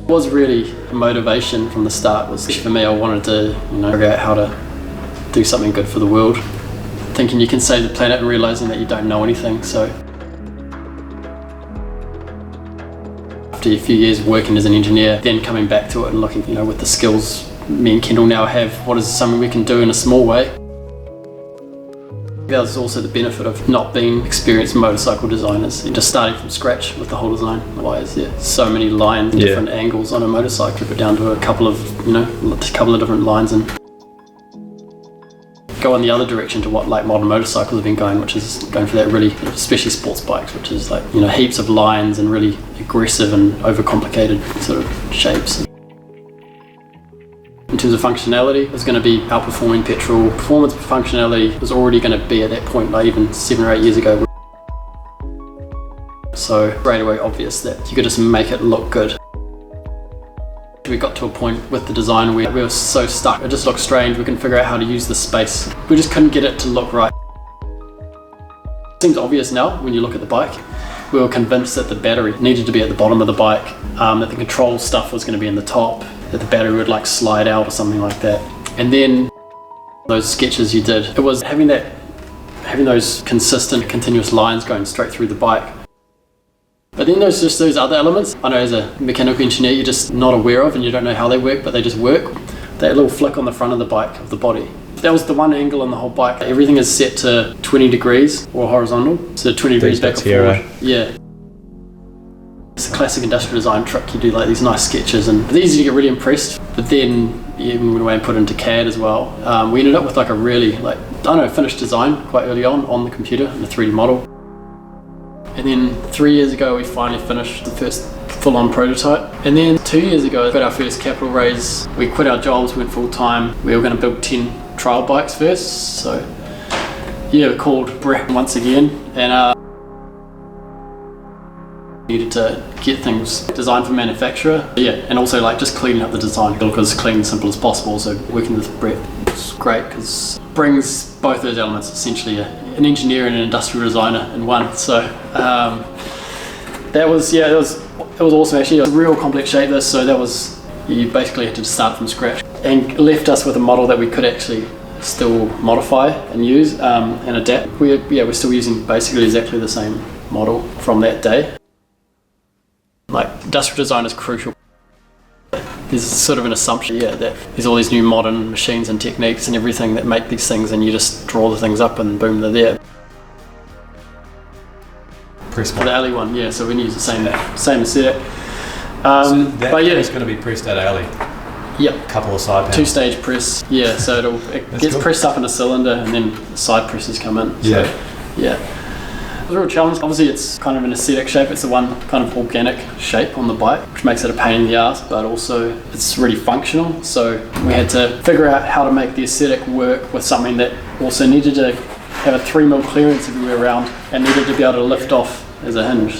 It was really a motivation from the start. Was for me, I wanted to figure out how to do something good for the world. Thinking you can save the planet and realizing that you don't know anything. So after a few years working as an engineer, then coming back to it and looking, with the skills me and Kendall now have, what is something we can do in a small way. There's also the benefit of not being experienced motorcycle designers and just starting from scratch with the whole design. Why is there so many lines, different angles on a motorcycle, but down to a couple of different lines, and go in the other direction to what modern motorcycles have been going, which is going for that really, especially sports bikes, which is heaps of lines and really aggressive and overcomplicated sort of shapes. In terms of functionality, it's going to be outperforming petrol. Performance functionality was already going to be at that point, even 7 or 8 years ago. So straight away obvious that you could just make it look good. We got to a point with the design where we were so stuck, it just looked strange. We couldn't figure out how to use the space. We just couldn't get it to look right. It seems obvious now when you look at the bike. We were convinced that the battery needed to be at the bottom of the bike, that the control stuff was going to be in the top, that the battery would slide out or something like that. And then those sketches you did, it was having those consistent, continuous lines going straight through the bike. But then there's just those other elements. I know as a mechanical engineer you're just not aware of and you don't know how they work, but they just work. That little flick on the front of the bike, of the body. That was the one angle on the whole bike. Everything is set to 20 degrees or horizontal, so 20 degrees back or forward. Yeah. It's a classic industrial design trick. You do these nice sketches and it's easy to get really impressed, but then even when we put it into CAD as well, we ended up with a really finished design quite early on the computer in a 3D model. And then 3 years ago we finally finished the first full-on prototype. And then 2 years ago we got our first capital raise. We quit our jobs, went full-time. We were going to build 10 trial bikes first. So yeah, we called Brett once again and needed to get things designed for manufacturer. Yeah, and also just cleaning up the design. Look as clean and simple as possible. So working with Brett was great because it brings both those elements, essentially an engineer and an industrial designer in one. So it was awesome actually. It was a real complex shape this, so you basically had to start from scratch and left us with a model that we could actually still modify and use and adapt. We're still using basically exactly the same model from that day. Industrial design is crucial. There's sort of an assumption, that there's all these new modern machines and techniques and everything that make these things, and you just draw the things up and boom, they're there. Press the alley one, yeah. So we use the same aesthetic. So that is going to be pressed at alley. Yep. Couple of side panels. 2-stage press. Yeah. So it gets cool. Pressed up in a cylinder, and then the side presses come in. So, yeah. It was a real challenge. Obviously it's kind of an aesthetic shape. It's the one kind of organic shape on the bike, which makes it a pain in the ass, but also it's really functional. So we had to figure out how to make the aesthetic work with something that also needed to have a 3mm clearance everywhere around and needed to be able to lift off as a hinge.